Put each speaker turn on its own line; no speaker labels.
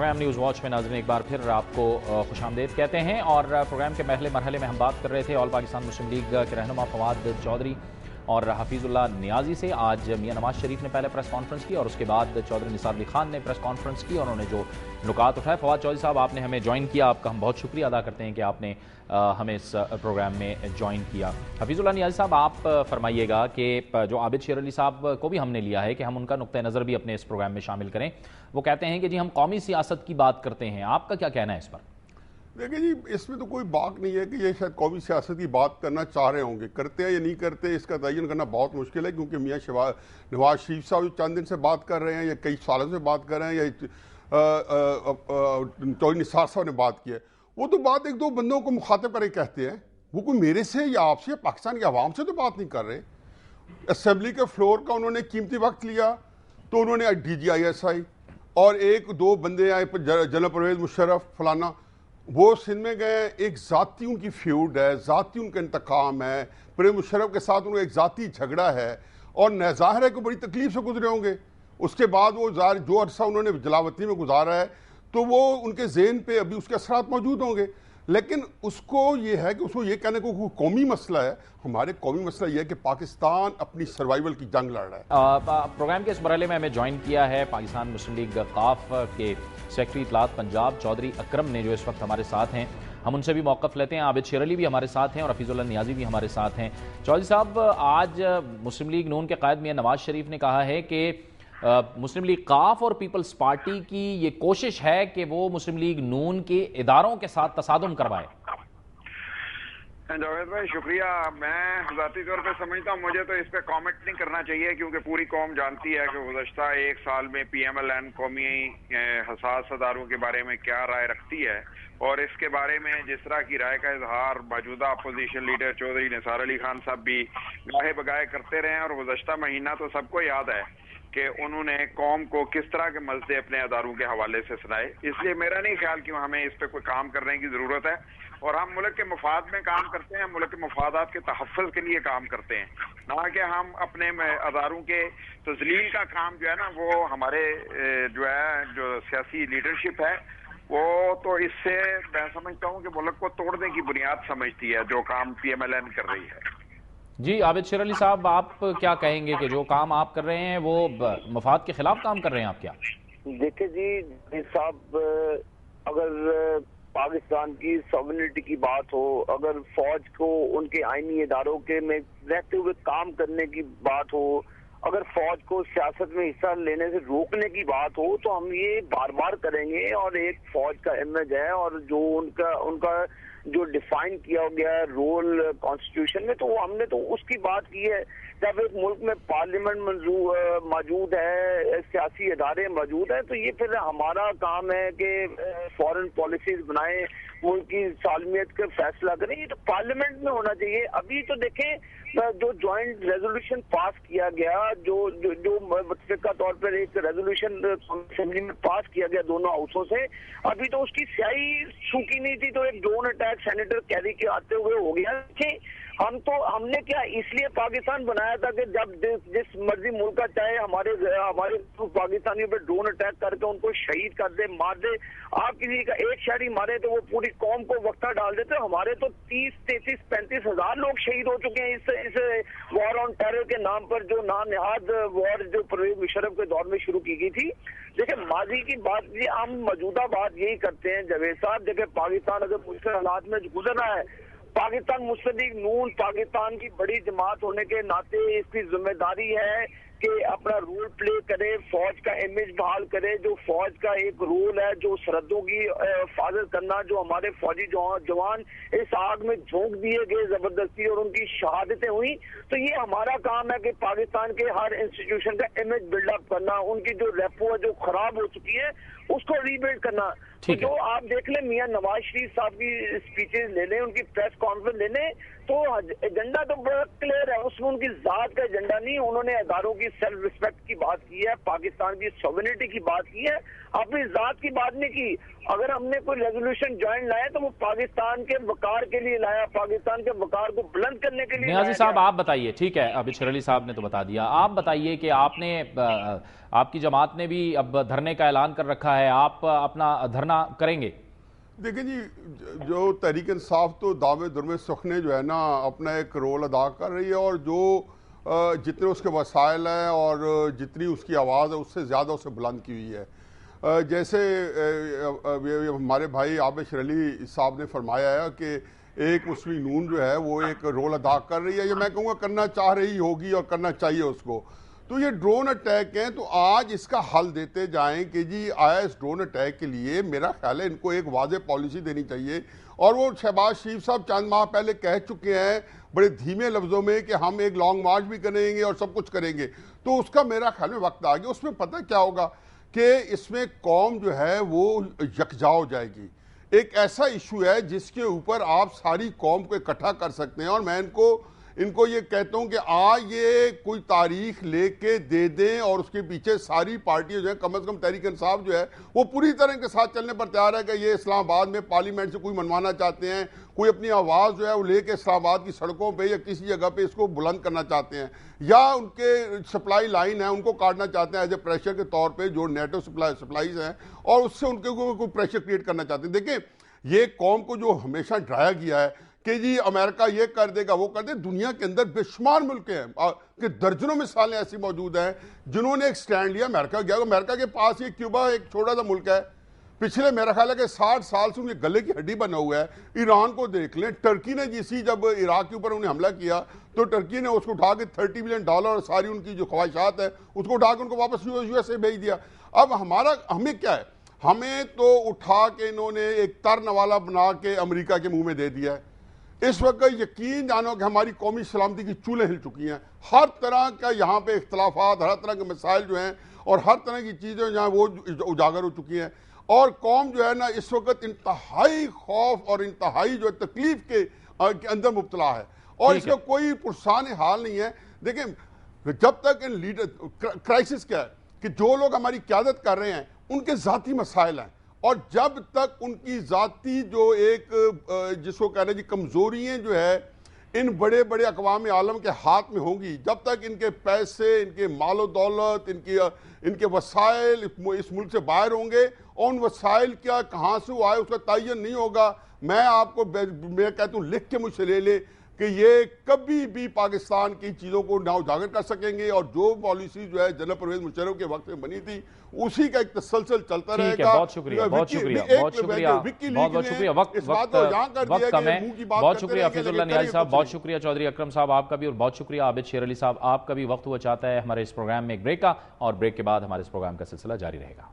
Programme news watch میں ناظرین ایک بار پھر آپ کو خوش آمدید کہتے ہیں، اور پروگرام کے پہلے مرحلے میں ہم بات کر رہے تھے آل پاکستان مسلم لیگ کے رہنما فواد چودھری اور حفیظ اللہ نیازی سے۔ آج میاں نواز شریف نے پہلے پریس کانفرنس کی اور اس کے بعد چودھری نثار علی خان نے پریس کانفرنس کی اور انہوں نے جو نکات اٹھائے۔ فواد چودھری صاحب، آپ نے ہمیں جوائن کیا، آپ کا ہم بہت شکریہ ادا کرتے ہیں کہ آپ نے ہمیں اس پروگرام میں جوائن کیا۔ حفیظ اللہ نیازی صاحب، آپ فرمائیے گا کہ جو عابد شیر علی صاحب کو بھی ہم نے لیا ہے کہ ہم ان کا نقطہ نظر بھی اپنے اس پروگرام میں شامل کریں، وہ کہتے ہیں کہ جی ہم قومی سیاست کی بات کرتے ہیں، آپ کا کیا کہنا ہے اس پر؟
دیکھیں جی، اس میں تو کوئی بات نہیں ہے کہ یہ شاید قومی سیاست کی بات کرنا چاہ رہے ہوں گے، کرتے ہیں یا نہیں کرتے اس کا تعین کرنا بہت مشکل ہے، کیونکہ میاں نواز شریف صاحب چند دن سے بات کر رہے ہیں یا کئی سالوں سے بات کر رہے ہیں یا چودھری نثار صاحب نے بات کی ہے، وہ تو بات ایک دو بندوں کو مخاطب کر کے کہتے ہیں، وہ کوئی میرے سے یا آپ سے یا پاکستان کی عوام سے تو بات نہیں کر رہے۔ اسمبلی کے فلور کا انہوں نے قیمتی وقت لیا تو انہوں نے D G I S I اور ایک دو بندے آئے، جنرل پرویز مشرف فلانا، وہ سندھ میں گئے، ایک ذاتی ان کی فیوڈ ہے، ذاتی ان کا انتقام ہے، پرویز مشرف کے ساتھ ان کا ایک ذاتی جھگڑا ہے اور ظاہر ہے کہ بڑی تکلیف سے گزرے ہوں گے۔ اس کے بعد وہ جو عرصہ انہوں نے جلاوطنی میں گزارا ہے تو وہ ان کے ذہن پہ ابھی اس کے اثرات موجود ہوں گے، لیکن اس کو یہ ہے کہ اس کو یہ کہنے کو کوئی قومی مسئلہ ہے۔ ہمارے قومی مسئلہ یہ ہے کہ پاکستان اپنی سروائیول کی جنگ لڑ رہا ہے۔
پروگرام کے اس مرحلے میں ہمیں جوائن کیا ہے پاکستان مسلم لیگ قاف کے سیکرٹری اطلاعات پنجاب چودھری اکرم نے، جو اس وقت ہمارے ساتھ ہیں۔ ہم ان سے بھی موقف لیتے ہیں۔ عابد شیر علی بھی ہمارے ساتھ ہیں اور حفیظ اللہ نیازی بھی ہمارے ساتھ ہیں۔ چودھری صاحب، آج مسلم لیگ نون کے قائد میاں نواز شریف نے کہا ہے کہ مسلم لیگ قاف اور پیپلز پارٹی کی یہ کوشش ہے کہ وہ مسلم لیگ نون کے اداروں کے ساتھ تصادم کروائے۔
جاوید بھائی شکریہ۔ میں ذاتی طور پہ سمجھتا ہوں مجھے تو اس پہ کامنٹ نہیں کرنا چاہیے، کیونکہ پوری قوم جانتی ہے کہ گزشتہ ایک سال میں پی ایم ایل این قومی حساس اداروں کے بارے میں کیا رائے رکھتی ہے، اور اس کے بارے میں جس طرح کی رائے کا اظہار موجودہ اپوزیشن لیڈر چودھری نثار علی خان صاحب بھی گاہے بگاہے کرتے رہے ہیں، اور گزشتہ مہینہ تو سب کو یاد ہے کہ انہوں نے قوم کو کس طرح کے مزے اپنے اداروں کے حوالے سے سنائے۔ اس لیے میرا نہیں خیال کہ ہمیں اس پہ کوئی کام کرنے کی ضرورت ہے، اور ہم ملک کے مفاد میں کام کرتے ہیں، ملک کے مفادات کے تحفظ کے لیے کام کرتے ہیں، نہ کہ ہم اپنے اداروں کے تذلیل کا کام جو ہے نا، وہ ہمارے جو سیاسی لیڈرشپ ہے وہ تو اس سے میں سمجھتا ہوں کہ ملک کو توڑنے کی بنیاد سمجھتی ہے جو کام پی ایم ایل این کر رہی ہے۔
جی عابد شیر علی صاحب، آپ کیا کہیں گے کہ جو کام آپ کر رہے ہیں وہ مفاد کے خلاف کام کر رہے ہیں آپ کیا؟
دیکھیں جی صاحب، اگر پاکستان کی سوورنٹی کی بات ہو، اگر فوج کو ان کے آئینی اداروں کے میں رہتے ہوئے کام کرنے کی بات ہو، اگر فوج کو سیاست میں حصہ لینے سے روکنے کی بات ہو، تو ہم یہ بار بار کریں گے، اور ایک فوج کا امیج ہے اور جو ان کا جو ڈیفائن کیا گیا ہے رول کانسٹیٹیوشن میں، تو ہم نے تو اس کی بات کی ہے۔ جب ایک ملک میں پارلیمنٹ موجود ہے، سیاسی ادارے موجود ہیں، تو یہ پھر ہمارا کام ہے کہ فورن پالیسیز بنائیں، ملک کی سالمیت کا فیصلہ کریں، یہ تو پارلیمنٹ میں ہونا چاہیے۔ ابھی تو دیکھیں جو جوائنٹ ریزولوشن پاس کیا گیا، جو متفقہ طور پر ایک ریزولوشن اسمبلی میں پاس کیا گیا دونوں ہاؤسوں سے، ابھی تو اس کی سیاہی سوکھی نہیں تھی، تو ایک ڈرون اٹیک سینیٹر کیری کے آتے ہوئے ہو گیا۔ ہم نے کیا اس لیے پاکستان بنایا تھا کہ جب جس مرضی ملک کا چاہے ہمارے پاکستانیوں پہ ڈرون اٹیک کر کے ان کو شہید کر دے، مار دے۔ آپ کسی کا ایک شہری مارے تو وہ پوری قوم کو وقتہ ڈال دیتے۔ ہمارے تو 30-33 ہزار لوگ شہید ہو چکے ہیں اس وار آن ٹیرر کے نام پر، جو نامنہاد وار جو پرویز مشرف کے دور میں شروع کی گئی تھی۔ دیکھیں ماضی کی بات، ہم موجودہ بات یہی کرتے ہیں جاوید صاحب۔ دیکھیں پاکستان اگر مشکل حالات میں گزر رہا ہے، پاکستان مسلم لیگ نون پاکستان کی بڑی جماعت ہونے کے ناطے اس کی ذمہ داری ہے کہ اپنا رول پلے کرے، فوج کا امیج بحال کرے، جو فوج کا ایک رول ہے جو سرحدوں کی حفاظت کرنا، جو ہمارے فوجی جوان اس آگ میں جھونک دیے گئے زبردستی اور ان کی شہادتیں ہوئی، تو یہ ہمارا کام ہے کہ پاکستان کے ہر انسٹیٹیوشن کا امیج بلڈ اپ کرنا، ان کی جو ریپو ہے جو خراب ہو چکی ہے اس کو ری بلڈ کرنا۔ جو آپ دیکھ لیں میاں نواز شریف صاحب کی اسپیچز لے لیں، ان کی پریس کانفرنس لے لیں، تو ایجنڈا تو بڑا کلیئر ہے، اس میں ان کی ذات کا ایجنڈا نہیں، انہوں نے اداروں کی سیلف ریسپیکٹ کی بات کی ہے، پاکستان کی سوورنٹی کی بات کی ہے، اپنی ذات کی بات نہیں کی۔ اگر ہم نے کوئی ریزولوشن جوائنٹ لایا تو وہ پاکستان کے وقار کے لیے لایا، پاکستان کے وقار کو بلند کرنے کے لیے لایا۔
نیازی صاحب آپ بتائیے، ٹھیک ہے اب شیر علی صاحب نے تو بتا دیا، آپ بتائیے کہ آپ کی جماعت نے بھی اب دھرنے کا اعلان کر رکھا ہے، آپ اپنا دھرنا کریں گے؟
دیکھیں جی، جو تحریک انصاف تو دعوے درمے سخنے جو ہے نا اپنا ایک رول ادا کر رہی ہے، اور جو جتنے اس کے وسائل ہیں اور جتنی اس کی آواز ہے اس سے زیادہ اسے بلند کی ہوئی ہے۔ جیسے ہمارے بھائی عابد شیر علی صاحب نے فرمایا ہے کہ ایک مسلم نون جو ہے وہ ایک رول ادا کر رہی ہے، یا میں کہوں گا کرنا چاہ رہی ہوگی اور کرنا چاہیے اس کو۔ تو یہ ڈرون اٹیک ہیں، تو آج اس کا حل دیتے جائیں کہ جی آیا اس ڈرون اٹیک کے لیے میرا خیال ہے ان کو ایک واضح پالیسی دینی چاہیے، اور وہ شہباز شریف صاحب چند ماہ پہلے کہہ چکے ہیں بڑے دھیمے لفظوں میں کہ ہم ایک لانگ مارچ بھی کریں گے اور سب کچھ کریں گے، تو اس کا میرا خیال میں وقت آ گیا۔ اس میں پتہ کیا ہوگا کہ اس میں قوم جو ہے وہ یکجا ہو جائے گی۔ ایک ایسا ایشو ہے جس کے اوپر آپ ساری قوم کو اکٹھا کر سکتے ہیں، اور میں ان کو یہ کہتا ہوں کہ آج یہ کوئی تاریخ لے کے دے دیں، اور اس کے پیچھے ساری پارٹیاں جو ہیں کم از کم تحریک انصاف جو ہے وہ پوری طرح کے ساتھ چلنے پر تیار ہے کہ یہ اسلام آباد میں پارلیمنٹ سے کوئی منوانا چاہتے ہیں، کوئی اپنی آواز جو ہے وہ لے کے اسلام آباد کی سڑکوں پہ یا کسی جگہ پہ اس کو بلند کرنا چاہتے ہیں، یا ان کے سپلائی لائن ہے ان کو کاٹنا چاہتے ہیں ایز اے پریشر کے طور پہ، جو نیٹو سپلائیز ہیں، اور اس سے ان کے کوئی پریشر کریٹ کرنا چاہتے ہیں۔ دیکھیں یہ قوم کو جو ہمیشہ ڈرایا گیا ہے کہ جی امریکہ یہ کر دے گا وہ کر دے، دنیا کے اندر بے شمار ملک ہیں کہ درجنوں مثالیں ایسی موجود ہیں جنہوں نے ایک سٹینڈ لیا۔ امریکہ کے پاس یہ کیوبا ایک چھوٹا سا ملک ہے، پچھلے میرا خیال ہے کہ 60 سال سے ان کے گلے کی ہڈی بنا ہوا ہے۔ ایران کو دیکھ لیں، ٹرکی نے جب عراق کے اوپر انہیں حملہ کیا تو ٹرکی نے اس کو اٹھا کے $30 بلین اور ساری ان کی جو خواہشات ہے اس کو اٹھا کے ان کو واپس یو ایس اے بھیج دیا۔ اب ہمیں کیا ہے، ہمیں تو اٹھا کے انہوں نے ایک تر نوالا بنا کے امریکہ کے منہ میں دے دیا ہے۔ اس وقت یقین جانو کہ ہماری قومی سلامتی کی چولیں ہل چکی ہیں، ہر طرح کا یہاں پہ اختلافات، ہر طرح کے مسائل جو ہیں اور ہر طرح کی چیزیں جہاں وہ اجاگر ہو چکی ہیں، اور قوم جو ہے نا اس وقت انتہائی خوف اور انتہائی جو تکلیف کے اندر مبتلا ہے، اور اس کا کوئی پرسان حال نہیں ہے۔ دیکھیں جب تک ان لیڈر کرائسس کیا ہے کہ جو لوگ ہماری قیادت کر رہے ہیں ان کے ذاتی مسائل ہیں، اور جب تک ان کی ذاتی جو ایک جس کو کہنا جی کمزوریاں جو ہے ان بڑے بڑے اقوام عالم کے ہاتھ میں ہوں گی، جب تک ان کے پیسے، ان کے مال و دولت، ان کے وسائل اس ملک سے باہر ہوں گے، اور ان وسائل کیا کہاں سے وہ آئے اس کا تعین نہیں ہوگا، میں آپ کو میں کہتا ہوں لکھ کے مجھ سے لے لے کہ یہ کبھی بھی پاکستان کی چیزوں کو نہ اجاگر کر سکیں گے، اور جو پالیسی جو ہے جنرل پرویز مشرف کے وقت میں بنی تھی اسی کا ایک تسلسل چلتا رہے گا۔
بہت شکریہ، بہت شکریہ، بہت شکریہ، بہت شکریہ، وقت کم ہے، بہت شکریہ حفیظ اللہ نیازی صاحب، بہت شکریہ چودھری اکرم صاحب آپ کا بھی، اور بہت شکریہ عابد شیر علی صاحب آپ کا بھی۔ وقت ہوا چاہتا ہے ہمارے اس پروگرام میں ایک بریک کا، اور بریک کے بعد ہمارے اس پروگرام کا سلسلہ جاری رہے گا۔